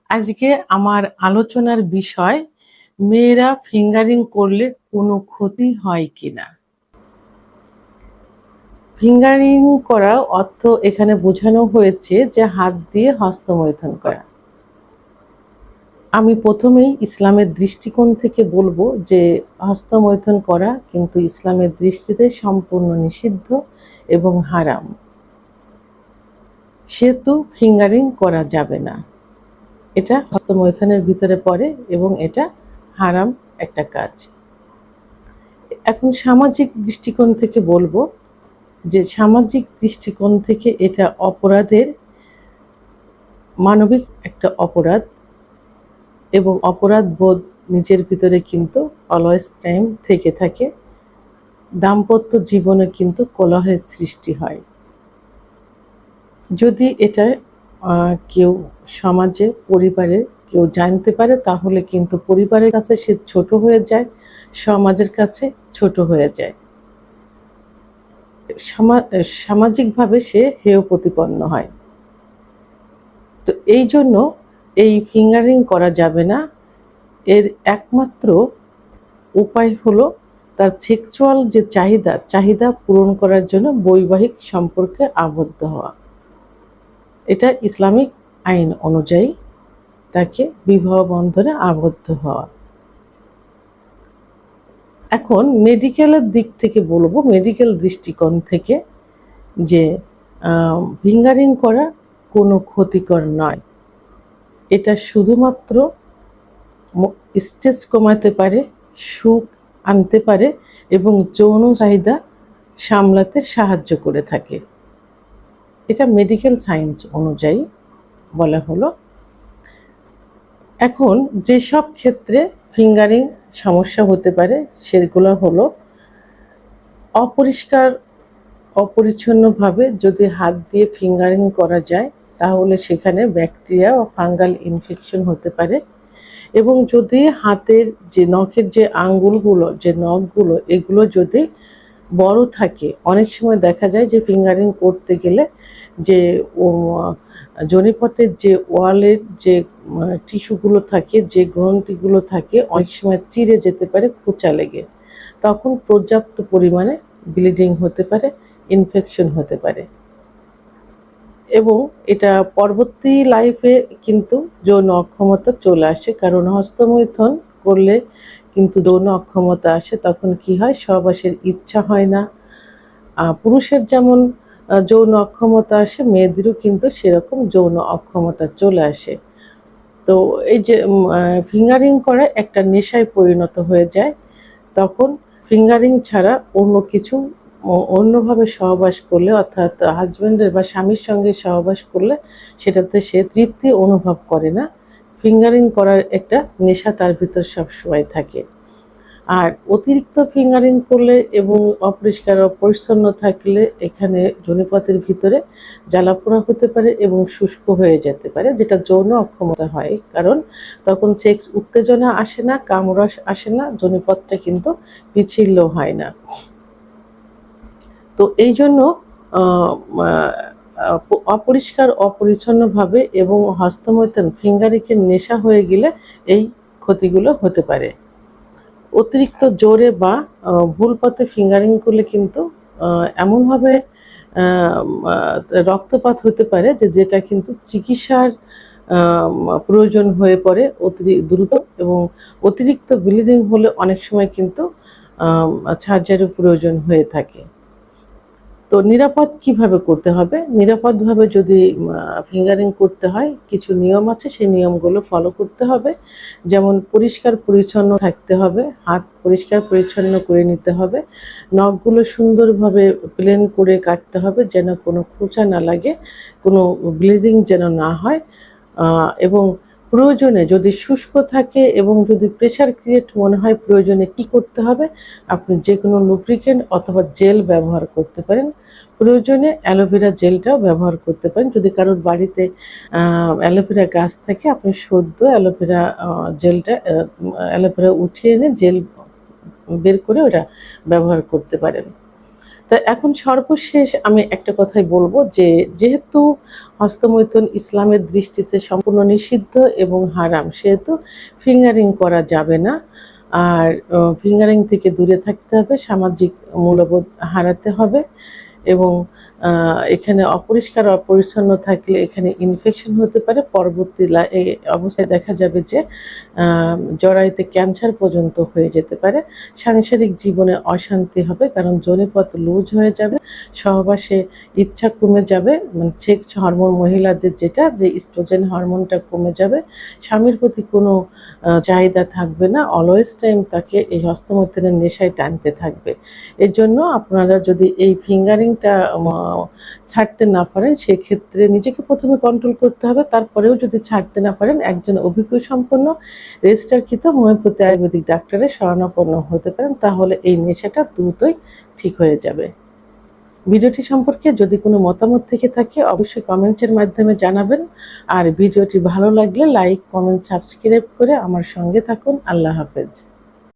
আজকে আমার আলোচনার বিষয় মেয়েরা ফিঙ্গারিং করলে কোনো ক্ষতি হয় কিনা। ফিঙ্গারিং করা অর্থ এখানে বোঝানো হয়েছে যে হাত দিয়ে হস্তমৈথুন করা। আমি প্রথমেই ইসলামের দৃষ্টিকোণ থেকে বলবো যে হস্তমৈথুন করা কিন্তু ইসলামের দৃষ্টিতে সম্পূর্ণ নিষিদ্ধ এবং হারাম। সেহেতু ফিঙ্গারিং করা যাবে না, এটা হস্তমৈথুনের ভিতরে পড়ে এবং এটা হারাম একটা কাজ। এখন সামাজিক দৃষ্টিকোণ থেকে বলবো যে সামাজিক দৃষ্টিকোণ থেকে এটা অপরাধের মানবিক একটা অপরাধ এবং অপরাধ বোধ নিজের ভিতরে কিন্তু অলওয়েজ টাইম থেকে থাকে। দাম্পত্য জীবনে কিন্তু কলহের সৃষ্টি হয়। যদি এটা কেউ সমাজে পরিবারে কেউ জানতে পারে তাহলে কিন্তু পরিবারের কাছে সে ছোট হয়ে যায়, সমাজের কাছে ছোট হয়ে যায়, সামাজিকভাবে সে হেয় প্রতিপন্ন হয়। তো এই জন্য এই ফিঙ্গারিং করা যাবে না। এর একমাত্র উপায় হলো তার সেক্সুয়াল যে চাহিদা পূরণ করার জন্য বৈবাহিক সম্পর্কে আবদ্ধ হওয়া। এটা ইসলামিক আইন অনুযায়ী তাকে বিবাহ বন্ধনে আবদ্ধ হওয়া। এখন মেডিকেলের দিক থেকে বলবো, মেডিকেল দৃষ্টিকোণ থেকে, যে ফিঙ্গারিং করা কোনো ক্ষতিকর নয়। এটা শুধুমাত্র স্ট্রেস কমাতে পারে, সুখ আনতে পারে এবং যৌন চাহিদা সামলাতে সাহায্য করে থাকে। এটা মেডিকেল সায়েন্স অনুযায়ী বলা হলো। এখন যেসব ক্ষেত্রে ফিঙ্গারিং সমস্যা হতে পারে সেগুলো হলো অপরিচ্ছন্নভাবে যদি হাত দিয়ে ফিঙ্গারিং করা যায় তাহলে সেখানে ব্যাকটেরিয়া ও ফাঙ্গাল ইনফেকশন হতে পারে। এবং যদি হাতের যে নখের যে আঙ্গুলগুলো, যে নখগুলো, এগুলো যদি বড় থাকে, অনেক সময় দেখা যায় যে ফিঙ্গারিং করতে গেলে যে যোনিপথের যে ওয়ালের যে টিস্যুগুলো থাকে, যে গ্রন্থিগুলো থাকে, অনেক সময় চিরে যেতে পারে খোঁচা লেগে। তখন পর্যাপ্ত পরিমাণে ব্লিডিং হতে পারে, ইনফেকশন হতে পারে এবং এটা পরবর্তী লাইফে কিন্তু যৌন অক্ষমতা চলে আসে। কারণ হস্তমৈথুন করলে কিন্তু যৌন অক্ষমতা আসে। তখন কি হয়, সহবাসের ইচ্ছা হয় না। পুরুষের যেমন যৌন অক্ষমতা আসে, মেয়েদেরও কিন্তু সেরকম যৌন অক্ষমতা চলে আসে। তো এই যে ফিঙ্গারিং করা একটা নেশায় পরিণত হয়ে যায়। তখন ফিঙ্গারিং ছাড়া অন্যভাবে সহবাস করলে, অর্থাৎ হাজব্যান্ডের বা স্বামীর সঙ্গে সহবাস করলে সেটাতে সে তৃপ্তি অনুভব করে না। ফিঙ্গারিং করার একটা নেশা তার ভিতর সবসময় থাকে। আর অতিরিক্ত ফিঙ্গারিং করলে এবং অপরিষ্কার অপরিচ্ছন্ন থাকলে এখানে যোনিপথের ভিতরে জ্বালাপোড়া হতে পারে এবং শুষ্ক হয়ে যেতে পারে, যেটা যৌন অক্ষমতা হয়। কারণ তখন সেক্স উত্তেজনা আসে না, কামরস আসে না, যোনিপথটা কিন্তু পিচ্ছিল হয় না। তো এই জন্য অপরিষ্কার অপরিচ্ছন্নভাবে এবং হস্তমৈথুন ফিঙ্গারিংয়ের নেশা হয়ে গেলে এই ক্ষতিগুলো হতে পারে। অতিরিক্ত জোরে বা ভুল পথে ফিঙ্গারিং করলে কিন্তু এমনভাবে রক্তপাত হতে পারে যে যেটা কিন্তু চিকিৎসার প্রয়োজন হয়ে পড়ে দ্রুত, এবং অতিরিক্ত ব্লিডিং হলে অনেক সময় কিন্তু সার্জারির প্রয়োজন হয়ে থাকে। তো নিরাপদ কিভাবে করতে হবে? নিরাপদভাবে যদি ফিঙ্গারিং করতে হয়, কিছু নিয়ম আছে, সেই নিয়মগুলো ফলো করতে হবে। যেমন পরিষ্কার পরিচ্ছন্ন থাকতে হবে, হাত পরিষ্কার পরিচ্ছন্ন করে নিতে হবে, নখগুলো সুন্দরভাবে প্লেন করে কাটতে হবে যেন কোনো খোঁচা না লাগে, কোনো ব্লিডিং যেন না হয়। এবং প্রয়োজনে যদি শুষ্ক থাকে এবং যদি প্রেশার ক্রিয়েট মনে হয় প্রয়োজনে কি করতে হবে, আপনি যে কোনো লুব্রিকেন্ট অথবা জেল ব্যবহার করতে পারেন। প্রয়োজনে অ্যালোভেরা জেলটাও ব্যবহার করতে পারেন। যদি কারোর বাড়িতে অ্যালোভেরা গাছ থাকে, আপনি সদ্য অ্যালোভেরা জেলটা অ্যালোভেরা উঠিয়ে এনে জেল বের করে ওটা ব্যবহার করতে পারেন। তো এখন সর্বশেষ আমি একটা কথাই বলবো যে যেহেতু হস্তমৈথুন ইসলামের দৃষ্টিতে সম্পূর্ণ নিষিদ্ধ এবং হারাম, সেহেতু ফিঙ্গারিং করা যাবে না। আর ফিঙ্গারিং থেকে দূরে থাকতে হবে, সামাজিক মূল্যবোধ হারাতে হবে এবং এখানে অপরিষ্কার অপরিচ্ছন্ন থাকলে এখানে ইনফেকশন হতে পারে। পরবর্তী এই অবস্থায় দেখা যাবে যে জরায়ুতে ক্যান্সার পর্যন্ত হয়ে যেতে পারে। সাংসারিক জীবনে অশান্তি হবে, কারণ যোনিপথ লুজ হয়ে যাবে, সহবাসে ইচ্ছা কমে যাবে, মানে সেক্স হরমোন মহিলাদের যেটা, যে ইস্ট্রোজেন হরমোনটা কমে যাবে, স্বামীর প্রতি কোনো চাহিদা থাকবে না, অলওয়েজ টাইম তাকে এই হস্তমৈথুনের নেশায় টানতে থাকবে। এর জন্য আপনারা যদি এই ফিঙ্গারিংটা ছাড়তে না পারেন, সেক্ষেত্রে নিজেকে প্রথমে কন্ট্রোল করতে হবে। তারপরেও যদি ছাড়তে না পারেন, একজন অভিজ্ঞ সম্পন্ন রেজিস্টারকৃত হোমিওপ্যাথি আয়ুর্বেদিক ডাক্তারের শরণাপন্ন হতে পারেন, তাহলে এই নেশাটা দ্রুতই ঠিক হয়ে যাবে। ভিডিওটি সম্পর্কে যদি কোনো মতামত থেকে থাকে অবশ্যই কমেন্টের মাধ্যমে জানাবেন। আর ভিডিওটি ভালো লাগলে লাইক, কমেন্ট, সাবস্ক্রাইব করে আমার সঙ্গে থাকুন। আল্লাহ হাফেজ।